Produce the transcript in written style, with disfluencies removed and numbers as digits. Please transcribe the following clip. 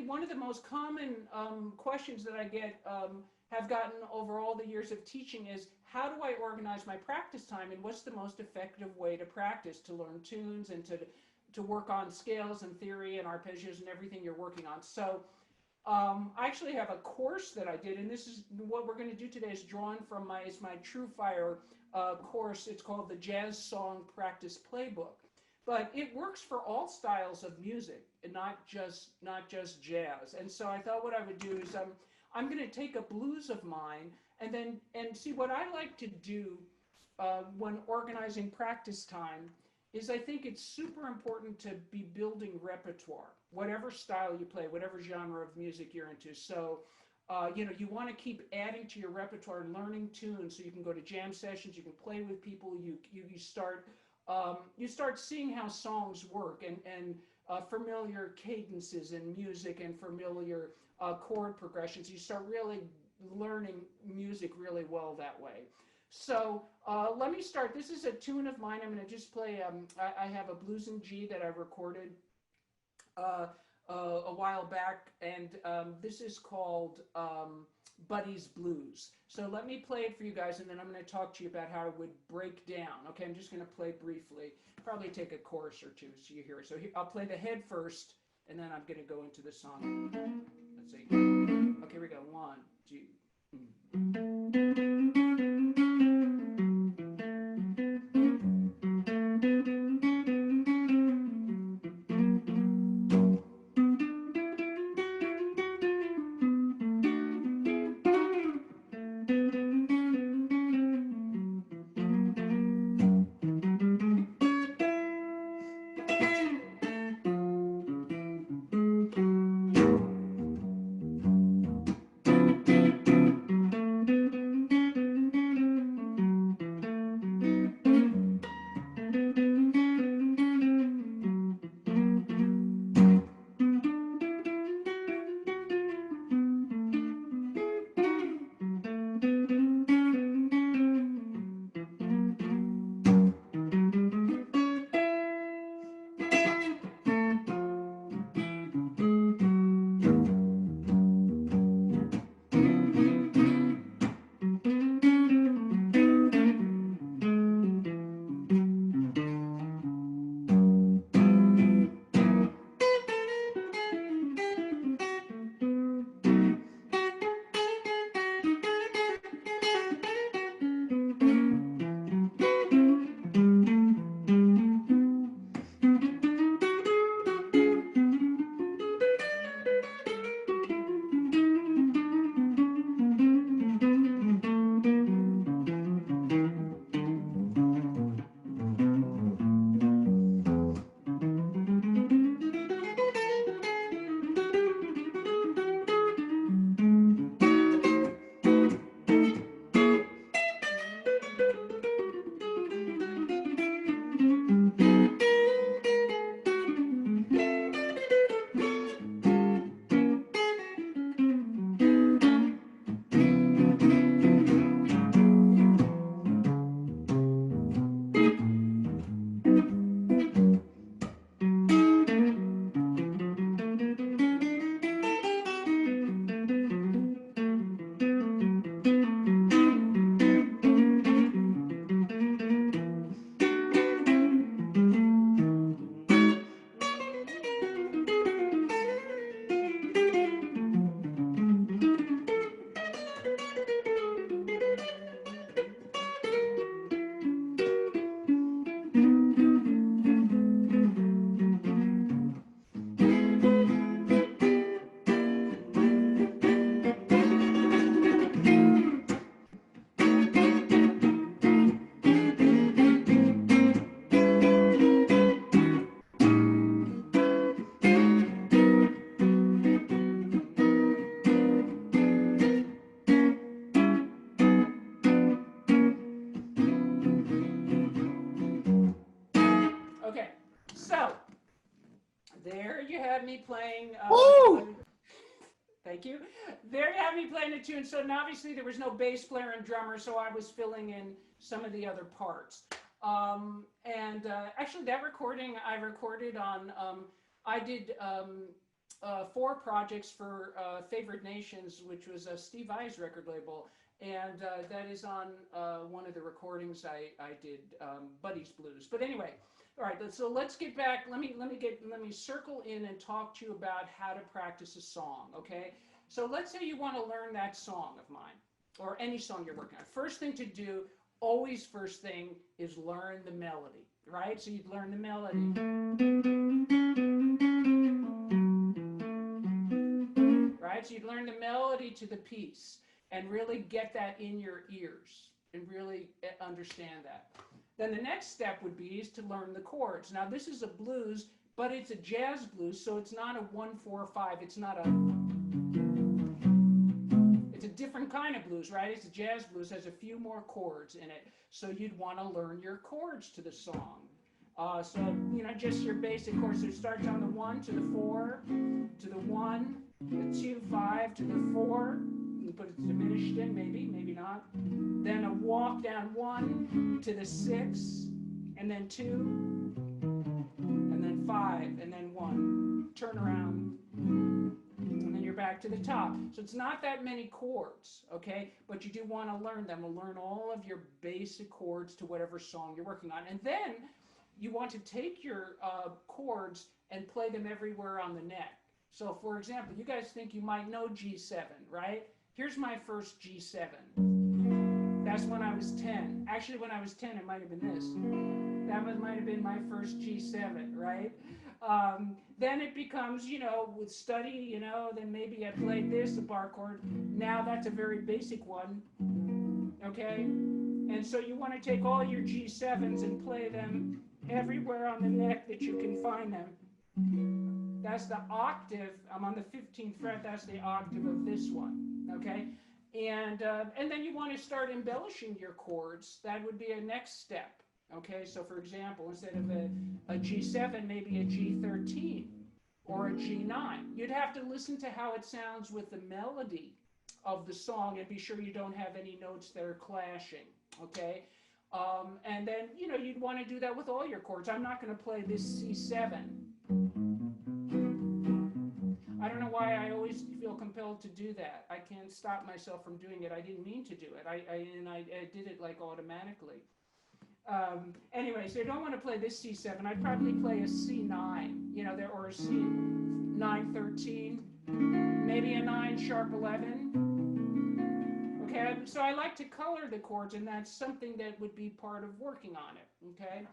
one of the most common questions that I get, have gotten over all the years of teaching is, how do I organize my practice time, and what's the most effective way to practice, to learn tunes and to work on scales and theory and arpeggios and everything you're working on. So I actually have a course that I did, and this is what we're going to do today, is drawn from my True Fire course. It's called the Jazz Song Practice Playbook. But it works for all styles of music, and not just jazz. And so I thought what I would do is I'm going to take a blues of mine and see what I like to do when organizing practice time is, I think it's super important to be building repertoire, whatever style you play, whatever genre of music you're into. So, you want to keep adding to your repertoire and learning tunes so you can go to jam sessions, you can play with people, you start seeing how songs work, and familiar cadences in music and familiar chord progressions. You start really learning music really well that way. So let me start. This is a tune of mine. I'm going to just play. I have a blues in G that I recorded a while back, and this is called Buddy's Blues. So let me play it for you guys, and then I'm going to talk to you about how it would break down. Okay, I'm just going to play briefly. Probably take a chorus or two so you hear it. So I'll play the head first, and then I'm going to go into the song. Let's see. Okay, here we go. 1, 2. Okay, so there you have me playing. Thank you. There you have me playing a tune. So now obviously there was no bass player and drummer, so I was filling in some of the other parts. Actually, that recording I recorded on. I did 4 projects for Favorite Nations, which was a Steve Vai's record label, and that is on one of the recordings I did, Buddy's Blues. But anyway, all right. So let's get back. Let me circle in and talk to you about how to practice a song. Okay. So let's say you want to learn that song of mine, or any song you're working on. First thing to do, always first thing, is learn the melody. Right. So you'd learn the melody. Right? So you'd learn the melody to the piece and really get that in your ears and really understand that. Then the next step would be is to learn the chords. Now this is a blues, but it's a jazz blues, so it's not a 1-4-5. It's not a. It's a different kind of blues, right? It's a jazz blues, has a few more chords in it, so you'd want to learn your chords to the song. So you know, just your basic chords. So it starts on the 1 to the 4 to the 1. The 2, 5 to the 4, you put it diminished in, maybe not. Then a walk down 1 to the 6, and then 2, and then 5, and then 1. Turn around, and then you're back to the top. So it's not that many chords, okay? But you do want to learn them. Learn all of your basic chords to whatever song you're working on. And then you want to take your chords and play them everywhere on the neck. So, for example, you guys think you might know G7, right? Here's my first G7. That's when I was 10. Actually, when I was 10, it might have been this. That might have been my first G7, right? Then it becomes, you know, with study, you know, then maybe I played this, a bar chord. Now that's a very basic one, okay? And so you want to take all your G7s and play them everywhere on the neck that you can find them. That's the octave. I'm on the 15th fret. That's the octave of this one, okay? And then you want to start embellishing your chords. That would be a next step, okay? So, for example, instead of a G7, maybe a G13 or a G9. You'd have to listen to how it sounds with the melody of the song and be sure you don't have any notes that are clashing, okay? And then, you know, you'd want to do that with all your chords. I'm not going to play this C7. I don't know why I always feel compelled to do that. I can't stop myself from doing it. I didn't mean to do it. I did it like automatically. Anyway, so you don't want to play this C7. I'd probably play a C9, you know, or a C913, maybe a 9 sharp 11. Okay, so I like to color the chords, and that's something that would be part of working on it. Okay.